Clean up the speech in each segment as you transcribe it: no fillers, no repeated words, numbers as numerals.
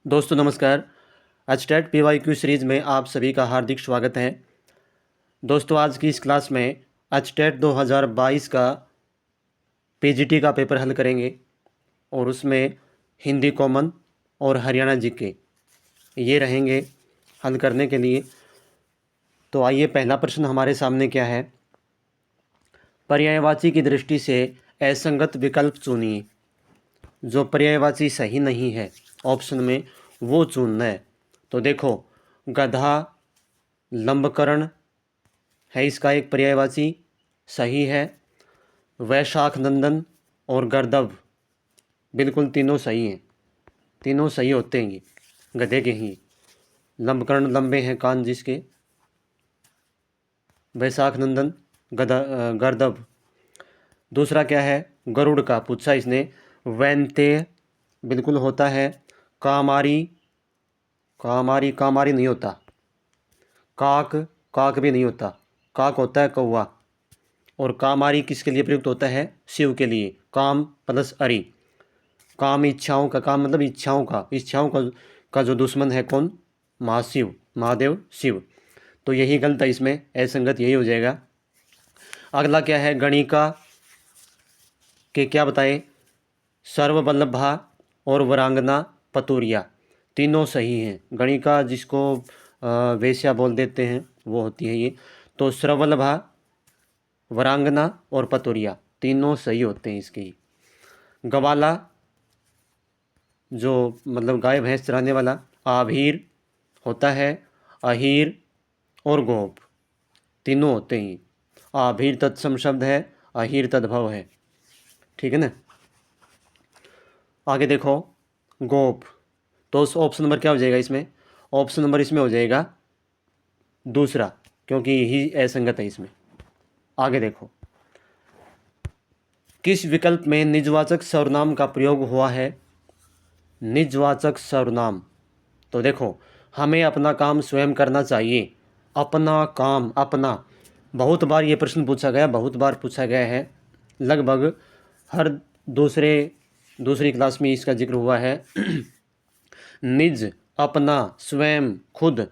दोस्तों नमस्कार। HTET PYQ series में आप सभी का हार्दिक स्वागत है। दोस्तों आज की इस क्लास में एचटेट 2022 का PGT का पेपर हल करेंगे और उसमें हिंदी कॉमन और हरियाणा जीके ये रहेंगे हल करने के लिए। तो आइए, पहला प्रश्न हमारे सामने क्या है। पर्यायवाची की दृष्टि से असंगत विकल्प चुनिए। जो पर्यायवाची सही नहीं है ऑप्शन में वो चुनना है। तो देखो, गधा लंबकरण है इसका एक पर्यायवाची, सही है। वैशाख नंदन और गर्दभ बिल्कुल तीनों सही हैं, तीनों सही होते हैं ये गधे के ही। लंबकर्ण लंबे हैं कान जिसके। वैशाख नंदन गर्दभ। दूसरा क्या है, गरुड़ का पूछा इसने। वैनते बिल्कुल होता है। कामारी कामारी कामारी नहीं होता। काक काक भी नहीं होता। काक होता है कौवा। और कामारी किसके लिए प्रयुक्त होता है? शिव के लिए। काम प्लस अरि। काम इच्छाओं का, काम मतलब इच्छाओं का जो दुश्मन है कौन? महाशिव, महादेव शिव। तो यही गलत है, इसमें असंगत यही हो जाएगा। अगला क्या है, गणिका के क्या बताए? सर्ववल्लभा और वरांगना पतुरिया तीनों सही हैं। गणिका जिसको वेश्या बोल देते हैं वो होती है ये। तो सर्ववल्लभा, वरांगना और पतुरिया तीनों सही होते हैं इसके। गवाला जो मतलब गाय भैंस चराने वाला। आभीर होता है। अहीर और गोप तीनों होते हैं। आभीर तत्सम शब्द है, अहीर तद्भव है। ठीक है ना। आगे देखो, गोप। तो उस ऑप्शन नंबर क्या हो जाएगा इसमें? ऑप्शन नंबर इसमें हो जाएगा दूसरा, क्योंकि यही असंगत है इसमें। आगे देखो, किस विकल्प में निजवाचक सर्वनाम का प्रयोग हुआ है? निजवाचक सर्वनाम। तो देखो, हमें अपना काम स्वयं करना चाहिए। अपना काम, अपना बहुत बार ये प्रश्न पूछा गया, बहुत बार पूछा गया है। लगभग हर दूसरी क्लास में इसका जिक्र हुआ है। निज, अपना, स्वयं, खुद,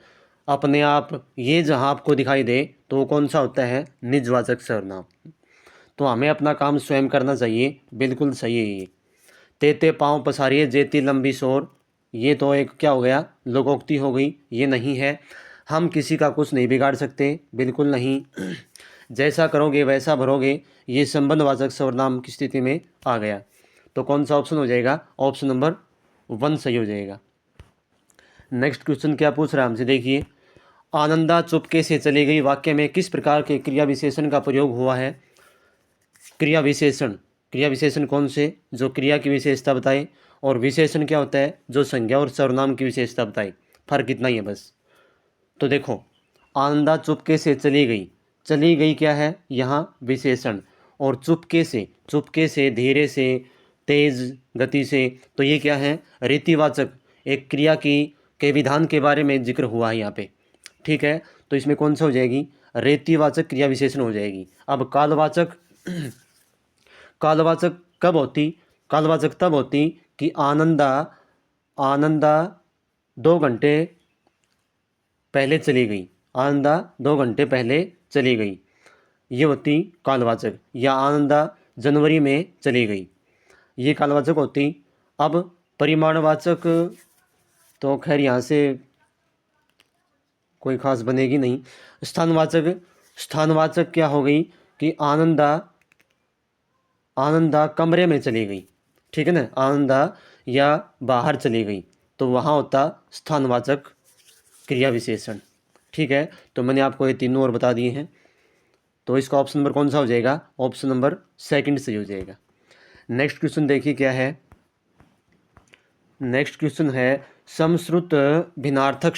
अपने आप, ये जहाँ आपको दिखाई दे तो वो कौन सा होता है? निजवाचक सर्वनाम। तो हमें अपना काम स्वयं करना चाहिए, बिल्कुल सही है ये। तेते पाँव पसारिए जेती लंबी सोर, ये तो एक क्या हो गया? लोकोक्ति हो गई, ये नहीं है। हम किसी का कुछ नहीं बिगाड़ सकते, बिल्कुल नहीं। जैसा करोगे वैसा भरोगे, ये संबंधवाचक सर्वनाम की स्थिति में आ गया। तो कौन सा ऑप्शन हो जाएगा? ऑप्शन नंबर 1 सही हो जाएगा। नेक्स्ट क्वेश्चन क्या पूछ रहा है हमसे, देखिए। आनंदा चुपके से चली गई वाक्य में किस प्रकार के क्रिया विशेषण का प्रयोग हुआ है? क्रिया विशेषण कौन से? जो क्रिया की विशेषता बताए। और विशेषण क्या होता है? जो संज्ञा और सर्वनाम की विशेषता बताए। फर्क इतना ही है बस। तो देखो, आनंदा चुपके से चली गई। चली गई क्या है यहाँ? विशेषण। और चुपके से, धीरे से, तेज गति से, तो ये क्या है? रीतिवाचक। एक क्रिया के विधान के बारे में जिक्र हुआ है यहाँ पे। ठीक है, तो इसमें कौन सा हो जाएगी? रीतिवाचक क्रिया विशेषण हो जाएगी। अब कालवाचक कालवाचक कब होती? कालवाचक तब होती कि आनंदा 2 घंटे पहले चली गई। आनंदा 2 घंटे पहले चली गई, ये होती कालवाचक। या आनंदा जनवरी में चली गई, ये कालवाचक होती। अब परिमाणवाचक तो खैर यहाँ से कोई खास बनेगी नहीं। स्थानवाचक क्या हो गई कि आनंदा कमरे में चली गई। ठीक है ना, आनंदा या बाहर चली गई, तो वहाँ होता स्थानवाचक क्रिया विशेषण। ठीक है, तो मैंने आपको ये तीनों और बता दिए हैं। तो इसका ऑप्शन नंबर कौन सा हो जाएगा? ऑप्शन नंबर 2 सही हो जाएगा। नेक्स्ट क्वेश्चन देखिए क्या है। नेक्स्ट क्वेश्चन है, समश्रुत भिन्नार्थक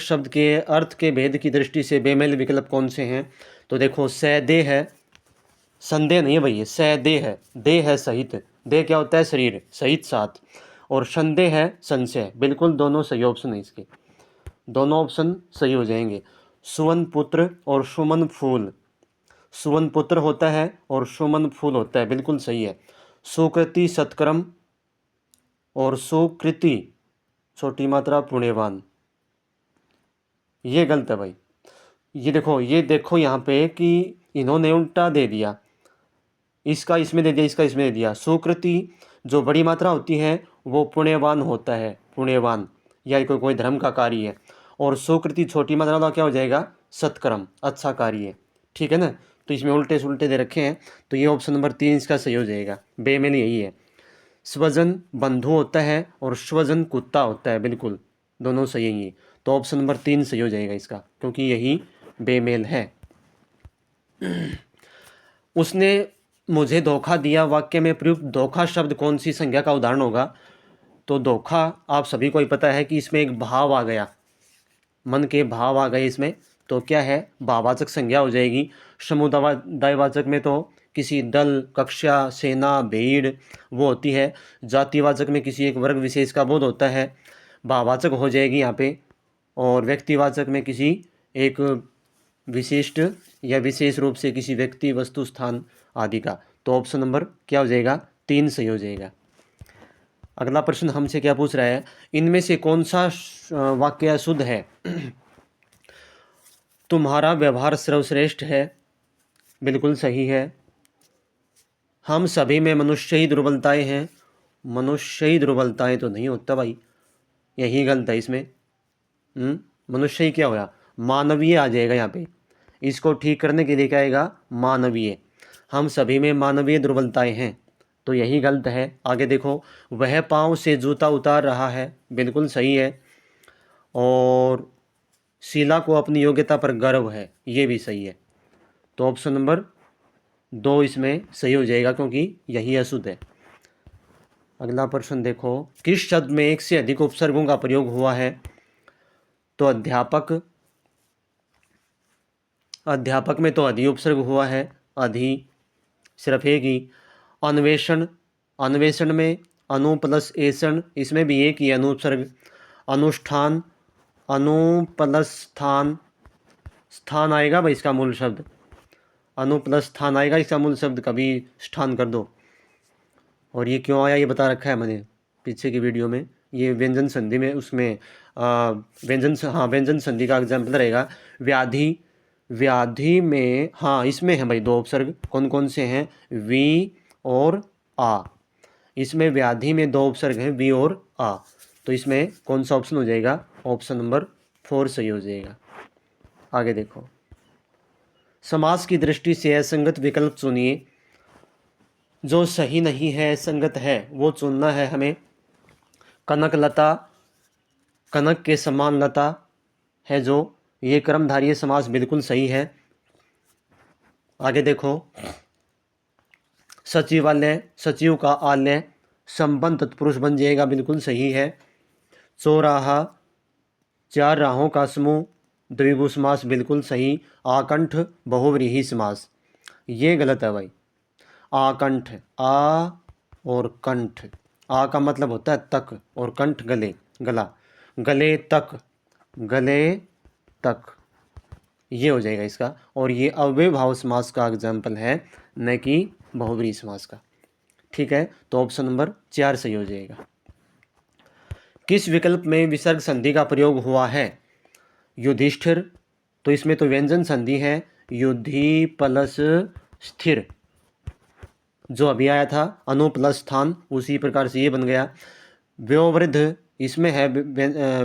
शब्द के अर्थ के भेद की दृष्टि से बेमेल विकल्प कौन से हैं? तो देखो, सदे है, संदेह नहीं है भैया, सदेह है, देह है सहित। देह क्या होता है? शरीर, सहित साथ। और संदेह है संशय, बिल्कुल दोनों सही ऑप्शन है इसके, दोनों ऑप्शन सही हो जाएंगे। सुवन पुत्र और सुमन फूल, सुवन पुत्र होता है और सुमन फूल होता है, बिल्कुल सही है। सुकृति सत्कर्म और सुकृति छोटी मात्रा पुण्यवान, ये गलत है भाई। ये देखो यहाँ पे कि इन्होंने उल्टा दे दिया, इसका इसमें दे दिया, इसका इसमें दे दिया। सुकृति जो बड़ी मात्रा होती है वो पुण्यवान होता है, पुण्यवान या कोई धर्म का कार्य है। और सुकृति छोटी मात्रा का क्या हो जाएगा, सत्कर्म, अच्छा कार्य है। ठीक है ना, तो इसमें उल्टे सुलटे दे रखे हैं, तो ये ऑप्शन नंबर 3 इसका सही हो जाएगा। बेमेल यही है। स्वजन बंधु होता है और स्वजन कुत्ता होता है, बिल्कुल दोनों सही है। तो ऑप्शन नंबर 3 सही हो जाएगा इसका, क्योंकि यही बेमेल है। उसने मुझे धोखा दिया वाक्य में प्रयुक्त धोखा शब्द कौन सी संज्ञा का उदाहरण होगा। तो धोखा आप सभी को ही पता है कि इसमें एक भाव आ गया, मन के भाव आ गए इसमें, तो क्या है, भाववाचक संज्ञा हो जाएगी। समुदायवाचक में तो किसी दल, कक्षा, सेना, भीड़ वो होती है। जातिवाचक में किसी एक वर्ग विशेष का बोध होता है, भाववाचक हो जाएगी यहाँ पे। और व्यक्तिवाचक में किसी एक विशिष्ट या विशेष रूप से किसी व्यक्ति, वस्तु, स्थान आदि का। तो ऑप्शन नंबर क्या हो जाएगा, 3 सही हो जाएगा। अगला प्रश्न हमसे क्या पूछ रहा है, इनमें से कौन सा वाक्य शुद्ध है। तुम्हारा व्यवहार सर्वश्रेष्ठ है, बिल्कुल सही है। हम सभी में मनुष्य ही दुर्बलताएं हैं, मनुष्य ही दुर्बलताएं तो नहीं होता भाई, यही गलत है इसमें। मनुष्य ही क्या होगा, मानवीय आ जाएगा यहाँ पे। इसको ठीक करने के लिए क्या आएगा, मानवीय। हम सभी में मानवीय दुर्बलताएं हैं, तो यही गलत है। आगे देखो, वह पाँव से जूता उतार रहा है, बिल्कुल सही है। और शीला को अपनी योग्यता पर गर्व है, ये भी सही है। तो ऑप्शन नंबर 2 इसमें सही हो जाएगा, क्योंकि यही अशुद्ध है। अगला प्रश्न देखो, किस शब्द में एक से अधिक उपसर्गों का प्रयोग हुआ है। तो अध्यापक, अध्यापक में तो अधि उपसर्ग हुआ है, अधि सिर्फ एक ही। अन्वेषण, अन्वेषण में अनु प्लस एषण, इसमें भी एक ही अनुपसर्ग। अनुष्ठान, अनु प्लस स्थान, स्थान आएगा भाई इसका मूल शब्द, अनु प्लस स्थान आएगा इसका मूल शब्द, कभी स्थान कर दो। और ये क्यों आया ये बता रखा है मैंने पीछे की वीडियो में। ये व्यंजन संधि में, उसमें व्यंजन संधि का एग्जाम्पल रहेगा। व्याधि, व्याधि में हाँ इसमें है भाई 2 उपसर्ग, कौन कौन से हैं, वी और आ। इसमें व्याधि में 2 उपसर्ग हैं, वी और आ। तो इसमें कौन सा ऑप्शन हो जाएगा, ऑप्शन नंबर 4 सही हो जाएगा। आगे देखो, समास की दृष्टि से असंगत विकल्प चुनिए। जो सही नहीं है, संगत है, वो चुनना है हमें। कनक लता, कनक के समान लता है जो, ये कर्मधारय समास बिल्कुल सही है। आगे देखो, सचिवालय, सचिव का आलय, संबंध तत्पुरुष बन जाएगा, बिल्कुल सही है। चौराहा, 4 राहों का समूह, द्विगु समास, बिल्कुल सही। आकंठ, बहुव्रीहि समास, ये गलत है भाई। आकंठ, आ और कंठ, आ का मतलब होता है तक, और कंठ गले, गला, गले तक, गले तक, ये हो जाएगा इसका। और ये अव्ययभाव समास का एग्जाम्पल है, न कि बहुव्रीहि समास का। ठीक है, तो ऑप्शन नंबर 4 सही हो जाएगा। किस विकल्प में विसर्ग संधि का प्रयोग हुआ है। युधिष्ठिर, तो इसमें तो व्यंजन संधि है, युधि प्लस स्थिर, जो अभी आया था अनु प्लस स्थान, उसी प्रकार से ये बन गया। व्योवृद्ध, इसमें है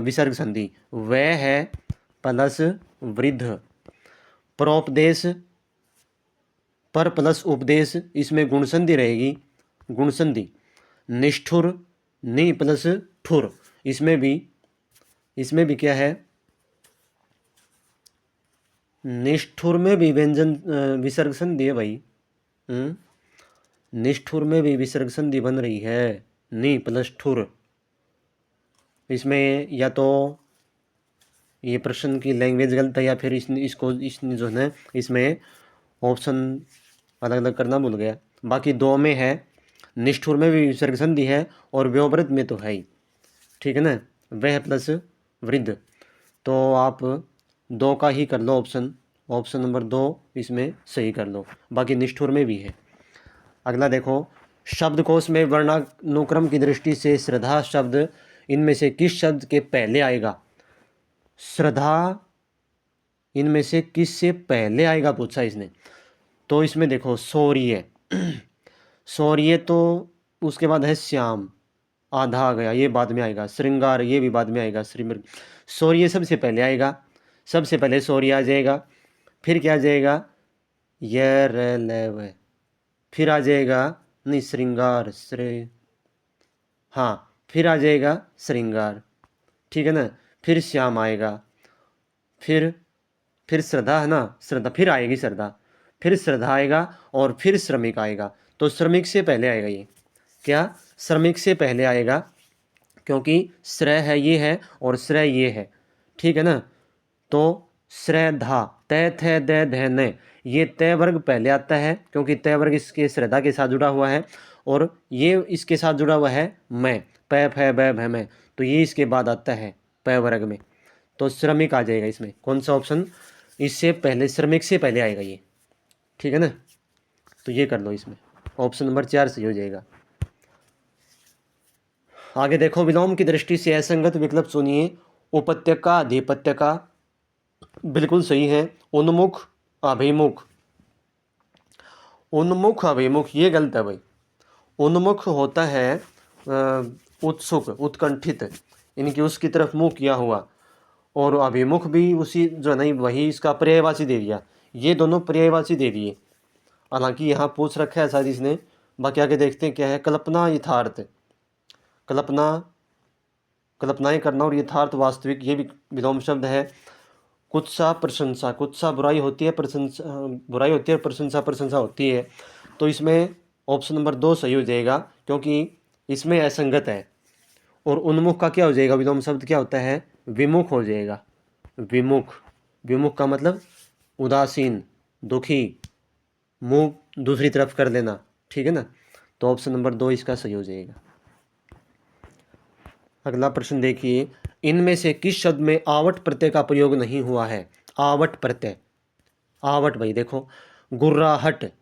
विसर्ग संधि, वह है प्लस वृद्ध। प्रोपदेश, पर प्लस उपदेश, इसमें गुण संधि रहेगी, गुण संधि। निष्ठुर, नि प्लस ठुर, इसमें भी क्या है, निष्ठुर में भी व्यंजन विसर्ग संधि है भाई। निष्ठुर में भी विसर्ग संधि बन रही है, नि प्लस ठुर। इसमें या तो ये प्रश्न की लैंग्वेज गलत है, या फिर इसने जो है इसमें ऑप्शन अलग अलग करना भूल गया। बाकी 2 में है, निष्ठुर में भी विसर्ग संधि है और व्योवृद्ध में तो है ही। ठीक है ना, वह प्लस वृद्ध, तो आप 2 का ही कर लो ऑप्शन नंबर 2 इसमें सही कर लो, बाकी निष्ठुर में भी है। अगला देखो, शब्दकोश में वर्णानुक्रम की दृष्टि से श्रद्धा शब्द इनमें से किस शब्द के पहले आएगा? श्रद्धा इनमें से किस से पहले आएगा पूछा इसने। तो इसमें देखो शौर्य, शौर्य तो उसके बाद है श्याम, आधा आ गया, ये बाद में आएगा। श्रृंगार ये भी बाद में आएगा। श्रीमृग, शौर्य सबसे पहले आएगा, सबसे पहले शौर्य आ जाएगा। फिर क्या आ जाएगा? य र ल व। फिर आ जाएगा नहीं श्रृंगार हाँ, फिर आ जाएगा श्रृंगार, ठीक है ना। फिर श्याम आएगा, फिर श्रद्धा है ना, श्रद्धा फिर आएगी श्रद्धा, फिर श्रद्धा आएगा और फिर श्रमिक आएगा। तो श्रमिक से पहले आएगा ये, क्या श्रमिक से पहले आएगा, क्योंकि श्रय है ये है और श्रय ये है, ठीक है ना। तो श्रद्धा तय थे दे ध न, ये तय वर्ग पहले आता है क्योंकि तय वर्ग इसके श्रद्धा के साथ जुड़ा हुआ है और ये इसके साथ जुड़ा हुआ है मैं, पै फै बै भै मैं, तो ये इसके बाद आता है पै वर्ग में। तो श्रमिक आ जाएगा इसमें। कौन सा ऑप्शन? इससे पहले, श्रमिक से पहले आएगा ये, ठीक है ना। तो ये कर लो, इसमें ऑप्शन नंबर 4 सही हो जाएगा। आगे देखो, विलोम की दृष्टि से असंगत विकल्प सुनिए। उपत्यका अधिपत्यका बिल्कुल सही है। उन्मुख अभिमुख, उन्मुख अभिमुख ये गलत है भाई। उन्मुख होता है उत्सुक उत्कंठित, इनकी उसकी तरफ मुंह किया हुआ, और अभिमुख भी उसी जो नहीं वही इसका पर्यायवाची दे दिया। ये दोनों पर्यायवाची दे दिए। हालांकि यहाँ पूछ रखा है शायद इसने, बाकी आगे देखते हैं क्या है। कल्पना यथार्थ, कल्पनाएं करना और यथार्थ वास्तविक, ये भी विलोम शब्द है। कुत्सा प्रशंसा, कुत्सा बुराई होती है, प्रशंसा बुराई होती है, प्रशंसा प्रशंसा होती है। तो इसमें ऑप्शन नंबर 2 सही हो जाएगा क्योंकि इसमें असंगत है। और उन्मुख का क्या हो जाएगा? विलोम शब्द क्या होता है? विमुख हो जाएगा। विमुख, विमुख का मतलब उदासीन, दुखी, मुंह दूसरी तरफ कर लेना, ठीक है ना। तो ऑप्शन नंबर 2 इसका सही हो जाएगा। अगला प्रश्न देखिए, इनमें से किस शब्द में आवट प्रत्यय का प्रयोग नहीं हुआ है? आवट प्रत्यय, आवट भाई देखो, गुर्राहट,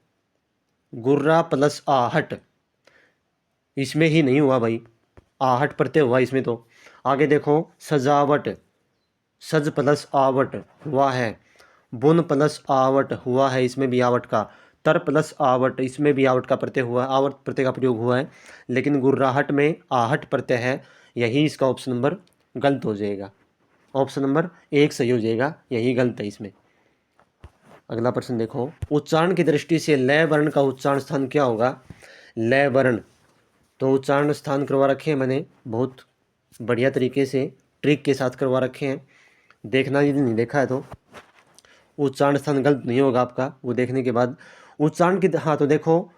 गुर्रा प्लस आहट, इसमें ही नहीं हुआ भाई, आहट प्रत्यय हुआ इसमें। तो आगे देखो, सजावट, सज प्लस आवट हुआ है। बुन प्लस आवट हुआ है, इसमें भी आवट का। तर प्लस आवट, इसमें भी आवट का प्रत्यय हुआ है, आवट प्रत्यय का प्रयोग हुआ है। लेकिन गुर्राहट में आहट प्रत्यय है, यही इसका ऑप्शन नंबर गलत हो जाएगा। ऑप्शन नंबर 1 सही हो जाएगा, यही गलत है इसमें। अगला प्रश्न देखो, उच्चारण की दृष्टि से लय वर्ण का उच्चारण स्थान क्या होगा? लय वर्ण, तो उच्चारण स्थान करवा रखे हैं मैंने, बहुत बढ़िया तरीके से ट्रिक के साथ करवा रखे हैं। देखना, यदि नहीं देखा है तो उच्चारण स्थान गलत नहीं होगा आपका, वो देखने के बाद उच्चारण की। हाँ तो देखो,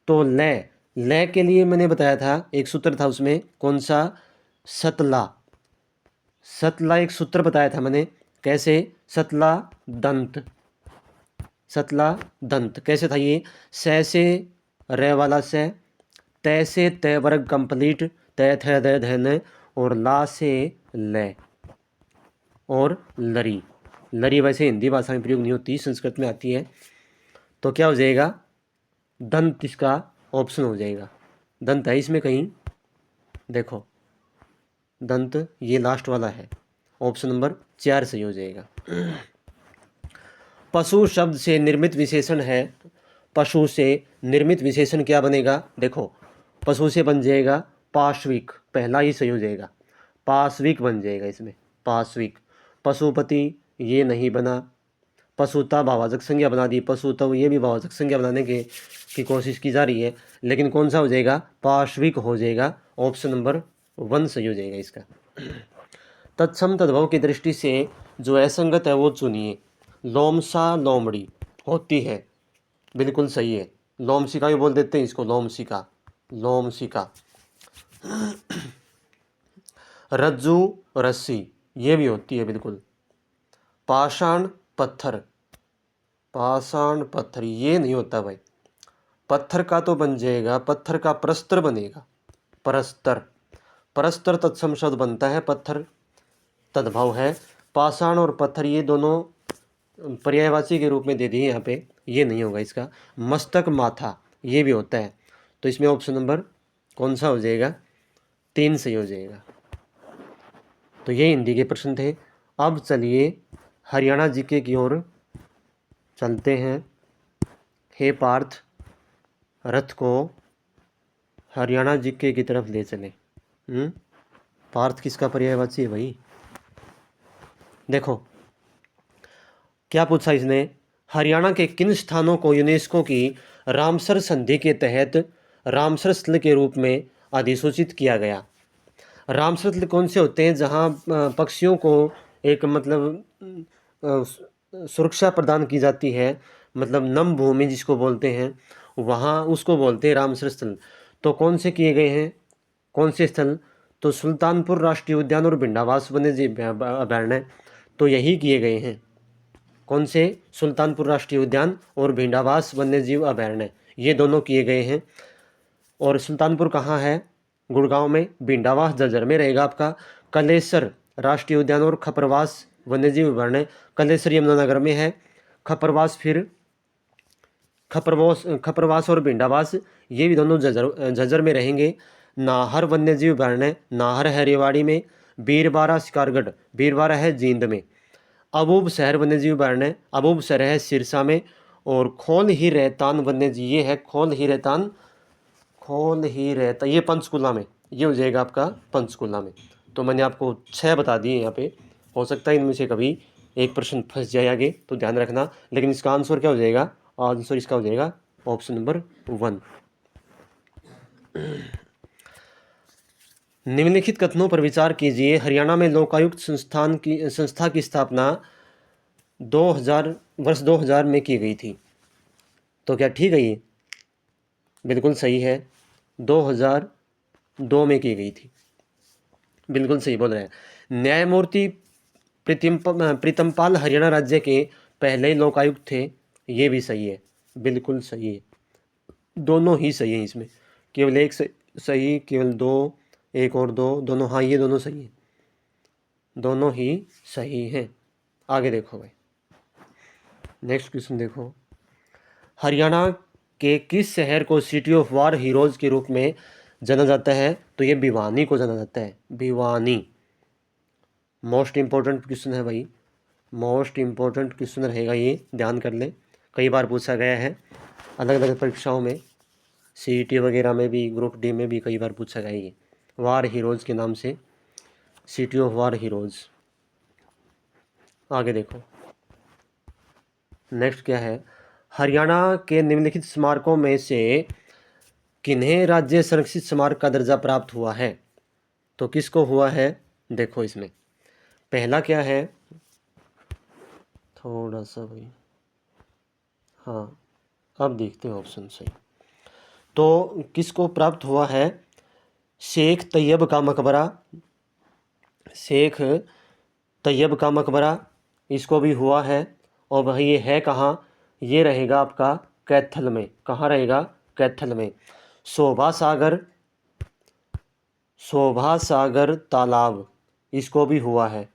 तो लय, लय के लिए मैंने बताया था एक सूत्र था उसमें, कौन सा? सतला, सतला एक सूत्र बताया था मैंने। कैसे? सतला दंत, सतला दंत कैसे था ये? स से रे वाला से, तय से तय वर्ग कंप्लीट, तय थ द ध न, और ला से ल, और लरी। लरी वैसे हिंदी भाषा में प्रयोग नहीं होती, संस्कृत में आती है। तो क्या हो जाएगा? दंत इसका ऑप्शन हो जाएगा। दंत है इसमें कहीं, देखो दंत ये लास्ट वाला है, ऑप्शन नंबर 4 सही हो जाएगा। पशु शब्द से निर्मित विशेषण है, पशु से निर्मित विशेषण क्या बनेगा? देखो, पशु से बन जाएगा पाश्विक, पहला ही सही हो जाएगा, पाश्विक बन जाएगा इसमें, पाश्विक। पशुपति ये नहीं बना, पशुता भाववाचक संज्ञा बना दी, पशुता ये भी भाववाचक संज्ञा बनाने की कोशिश की जा रही है, लेकिन कौन सा हो जाएगा? पाश्विक हो जाएगा, ऑप्शन नंबर 1 सही हो जाएगा इसका। तत्सम तद्भव की दृष्टि से जो असंगत है वो चुनिए। लोमसा लोमड़ी होती है, बिल्कुल सही है। लोमसिका भी बोल देते हैं इसको, लोमसिका, लोमसिका। रज्जू रस्सी ये भी होती है बिल्कुल। पाषाण पत्थर, पाषाण पत्थर ये नहीं होता भाई। पत्थर का तो बन जाएगा, पत्थर का प्रस्तर बनेगा, परस्तर, परस्तर तत्सम शब्द बनता है, पत्थर तद्भव है। पाषाण और पत्थर ये दोनों पर्यायवाची के रूप में दे दिए यहाँ पे, ये नहीं होगा इसका। मस्तक माथा ये भी होता है, तो इसमें ऑप्शन नंबर कौन सा हो जाएगा? 3 सही हो जाएगा। तो ये हिंदी के प्रश्न थे। अब चलिए हरियाणा जीके की ओर चलते हैं। हे पार्थ, रथ को हरियाणा जीके की तरफ ले चले। पार्थ किसका पर्यायवाची है भाई? देखो क्या पूछा इसने, हरियाणा के किन स्थानों को यूनेस्को की रामसर संधि के तहत रामसर स्थल के रूप में अधिसूचित किया गया? रामसर स्थल कौन से होते हैं जहाँ पक्षियों को एक मतलब सुरक्षा प्रदान की जाती है, मतलब नम भूमि जिसको बोलते हैं, वहाँ उसको बोलते हैं रामसर स्थल। तो कौन से किए गए हैं, कौन से स्थल? तो सुल्तानपुर राष्ट्रीय उद्यान और भिंडावास वन्यजीव अभयारण्य, तो यही किए गए हैं। कौन से? सुल्तानपुर राष्ट्रीय उद्यान और भिंडावास वन्यजीव अभयारण्य, ये दोनों किए गए हैं। और सुल्तानपुर कहाँ है? गुड़गांव में। भिंडावास झज्जर में रहेगा आपका। कलेसर राष्ट्रीय उद्यान और खपरवास वन्यजीव अभयारण्य, कलेसर यमुनानगर में है। खपरवास फिर खपरवास और भिंडावास ये भी दोनों झज्जर में रहेंगे। नाहर वन्यजीव अभयारण्य, नाहर है रेवाड़ी में। बीरबारा शिकारगढ़, बीरबारा है जींद में। अबूब शहर वन्यजीव अभयारण्य, अबूब शहर है सिरसा में। और खोल ही रहतान वन्यजीव, ये है खोल ही रहतान, खोल ही रहता, ये पंचकुला में, ये हो जाएगा आपका पंचकुला में। तो मैंने आपको 6 बता दिए यहाँ पे। हो सकता है इनमें से कभी एक प्रश्न फंस जाए आगे, तो ध्यान रखना। लेकिन इसका आंसर क्या हो जाएगा? आंसर इसका हो जाएगा ऑप्शन नंबर 1। निम्नलिखित कथनों पर विचार कीजिए। हरियाणा में लोकायुक्त संस्था की स्थापना 2000 में की गई थी। तो क्या ठीक है ये? बिल्कुल सही है, 2002 में की गई थी। बिल्कुल सही बोल रहे हैं। न्यायमूर्ति प्रीतमपाल हरियाणा राज्य के पहले लोकायुक्त थे, ये भी सही है, बिल्कुल सही है। दोनों ही सही है इसमें, केवल एक सही, केवल 2, एक और 2, दोनों, हाँ ये दोनों सही है, दोनों ही सही हैं। आगे देखो भाई, नेक्स्ट क्वेश्चन देखो। हरियाणा के किस शहर को सिटी ऑफ वार हीरोज के रूप में जाना जाता है? तो ये भिवानी को जाना जाता है, भिवानी। मोस्ट इम्पोर्टेंट क्वेश्चन है भाई, मोस्ट इम्पोर्टेंट क्वेश्चन रहेगा ये, ध्यान कर ले। कई बार पूछा गया है अलग अलग परीक्षाओं में, सीईटी वगैरह में भी, ग्रुप डी में भी कई बार पूछा गया ये, वार हीरोज़ के नाम से, सिटी ऑफ वार हीरोज़। आगे देखो नेक्स्ट क्या है। हरियाणा के निम्नलिखित स्मारकों में से किन्हें राज्य संरक्षित स्मारक का दर्जा प्राप्त हुआ है? तो किसको हुआ है? देखो इसमें पहला क्या है, थोड़ा सा भाई, हाँ अब देखते हैं ऑप्शन सही। तो किसको प्राप्त हुआ है? शेख तैयब का मकबरा, शेख तैयब का मकबरा, इसको भी हुआ है। और वह ये है कहाँ? ये रहेगा आपका कैथल में। कहाँ रहेगा? कैथल में। शोभा सागर तालाब, इसको भी हुआ है,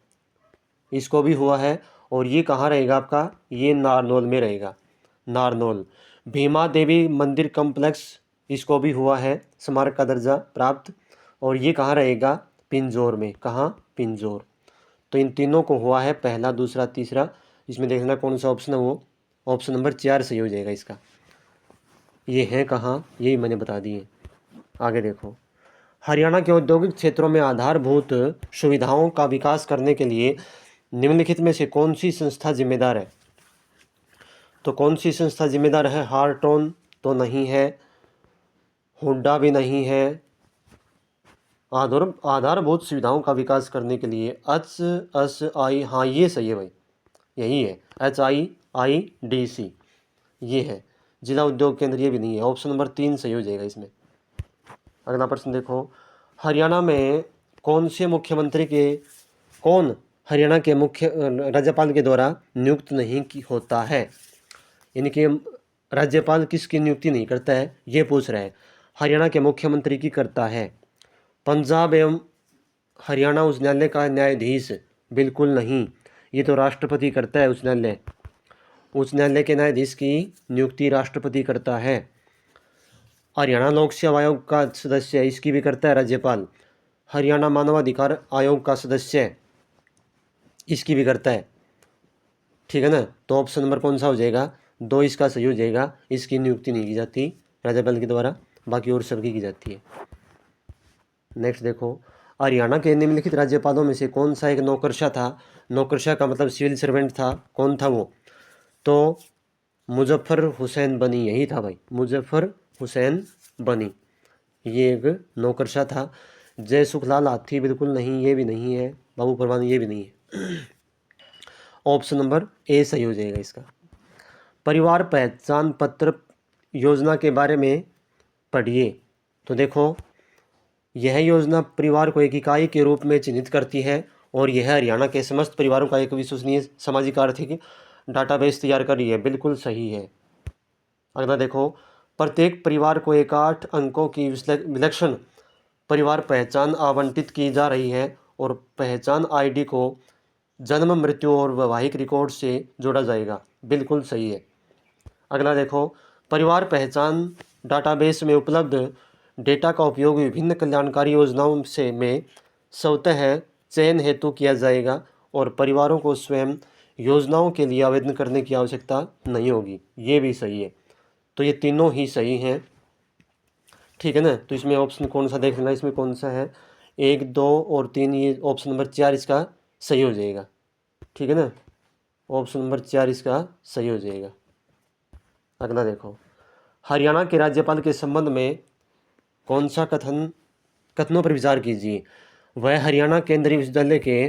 इसको भी हुआ है। और ये कहाँ रहेगा आपका? ये नारनौल में रहेगा, नारनौल। भीमा देवी मंदिर कम्प्लेक्स, इसको भी हुआ है स्मारक का दर्जा प्राप्त। और ये कहाँ रहेगा? पिंजौर में। कहाँ? पिंजौर। तो इन तीनों को हुआ है, पहला, दूसरा, तीसरा। इसमें देखना कौन सा ऑप्शन है, वो ऑप्शन नंबर 4 सही हो जाएगा इसका। ये है कहाँ? यही मैंने बता दिए। आगे देखो, हरियाणा के औद्योगिक क्षेत्रों में आधारभूत सुविधाओं का विकास करने के लिए निम्नलिखित में से कौन सी संस्था जिम्मेदार है? तो कौन सी संस्था जिम्मेदार है? हार्टोन तो नहीं है, हुड्डा भी नहीं है। आधारभूत सुविधाओं का विकास करने के लिए HSI, हाँ ये सही है भाई, यही है HIIDC, ये है। जिला उद्योग केंद्र ये भी नहीं है, ऑप्शन नंबर 3 सही हो जाएगा इसमें। अगला प्रश्न देखो, हरियाणा में कौन हरियाणा के मुख्य राज्यपाल के द्वारा नियुक्त नहीं होता है? यानी कि राज्यपाल किसकी नियुक्ति नहीं करता है, ये पूछ रहा है। हरियाणा के मुख्यमंत्री की करता है। पंजाब एवं हरियाणा उच्च न्यायालय का न्यायाधीश, बिल्कुल नहीं, ये तो राष्ट्रपति करता है। उच्च न्यायालय के न्यायाधीश की नियुक्ति राष्ट्रपति करता है। हरियाणा लोक सेवा आयोग का सदस्य है, इसकी भी करता है राज्यपाल। हरियाणा मानवाधिकार आयोग का सदस्य है, इसकी भी करता है। ठीक है ना, तो ऑप्शन नंबर कौन सा हो जाएगा? 2 इसका सही हो जाएगा। इसकी नियुक्ति नहीं की जाती राज्यपाल के द्वारा, बाकी और सबकी की जाती है। नेक्स्ट देखो, हरियाणा के निम्नलिखित राज्यपालों में से कौन सा एक नौकरशाह था? नौकरशाह का मतलब सिविल सर्वेंट था। कौन था वो? तो मुजफ्फर हुसैन बनी, यही था भाई, मुजफ्फर हुसैन बनी, ये एक नौकरशाह था। जय सुखलाल हाथी बिल्कुल नहीं, ये भी नहीं है। बाबू परवान, ये भी नहीं है। ऑप्शन नंबर ए सही हो जाएगा इसका। परिवार पहचान पत्र योजना के बारे में पढ़िए। तो देखो, यह योजना परिवार को एक इकाई के रूप में चिन्हित करती है और यह हरियाणा के समस्त परिवारों का एक विश्वसनीय सामाजिक आर्थिक डाटाबेस तैयार कर रही है। बिल्कुल सही है। अगला देखो, प्रत्येक परिवार को एक 8 अंकों की विलक्षण परिवार पहचान आवंटित की जा रही है और पहचान आईडी को जन्म, मृत्यु और वैवाहिक रिकॉर्ड से जोड़ा जाएगा। बिल्कुल सही है। अगला देखो, परिवार पहचान डाटाबेस में उपलब्ध डेटा का उपयोग विभिन्न कल्याणकारी योजनाओं से में स्वतः चयन हेतु किया जाएगा और परिवारों को स्वयं योजनाओं के लिए आवेदन करने की आवश्यकता नहीं होगी। ये भी सही है। तो ये तीनों ही सही हैं। ठीक है ना, तो इसमें ऑप्शन कौन सा देख लेना, इसमें कौन सा है? 1, 2 और 3, ये ऑप्शन नंबर 4 इसका सही हो जाएगा। ठीक है ना, ऑप्शन नंबर 4 इसका सही हो जाएगा। अगला देखो, हरियाणा के राज्यपाल के संबंध में कौन सा कथनों पर विचार कीजिए। वह हरियाणा केंद्रीय विश्वविद्यालय के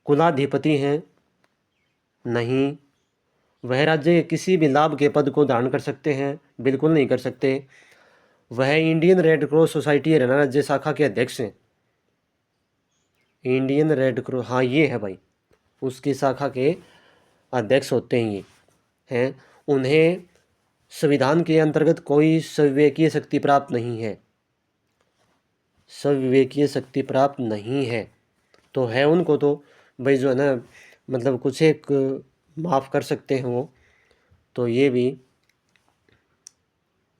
कुलाधिपति हैं? नहीं। वह राज्य के किसी भी लाभ के पद को धारण कर सकते हैं? बिल्कुल नहीं कर सकते। वह Indian red cross society Haryana राज्य शाखा के अध्यक्ष हैं? इंडियन रेड क्रॉस, हाँ ये है भाई, उसकी शाखा के अध्यक्ष होते हैं ये हैं। उन्हें संविधान के अंतर्गत कोई संविवेकीय शक्ति प्राप्त नहीं है, संविवेकीय शक्ति प्राप्त नहीं है। तो है उनको तो भाई जो है ना, मतलब कुछ एक माफ़ कर सकते हैं वो, तो ये भी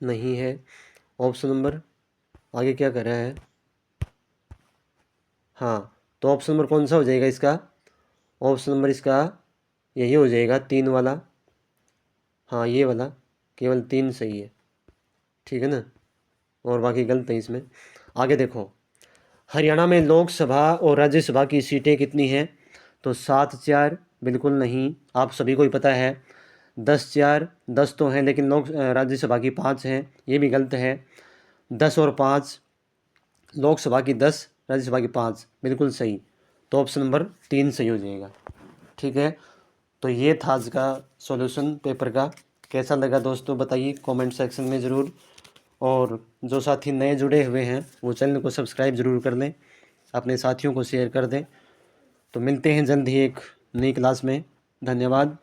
नहीं है। ऑप्शन नंबर आगे क्या कर रहा है? हाँ, तो ऑप्शन नंबर कौन सा हो जाएगा इसका? ऑप्शन नंबर इसका यही हो जाएगा, 3 वाला। हाँ ये वाला, केवल 3 सही है। ठीक है ना, और बाकी गलत है इसमें। आगे देखो, हरियाणा में लोकसभा और राज्यसभा की सीटें कितनी हैं? तो 7, 4 बिल्कुल नहीं, आप सभी को ही पता है। 10, 4 10 तो हैं, लेकिन राज्यसभा की 5 हैं, ये भी गलत है। 10 और 5, लोकसभा की 10, राज्यसभा की 5, बिल्कुल सही। तो ऑप्शन नंबर 3 सही हो जाएगा। ठीक है, तो ये था आज का सॉल्यूशन पेपर का। कैसा लगा दोस्तों बताइए कमेंट सेक्शन में ज़रूर। और जो साथी नए जुड़े हुए हैं वो चैनल को सब्सक्राइब ज़रूर कर लें, अपने साथियों को शेयर कर दें। तो मिलते हैं जल्द ही एक नई क्लास में। धन्यवाद।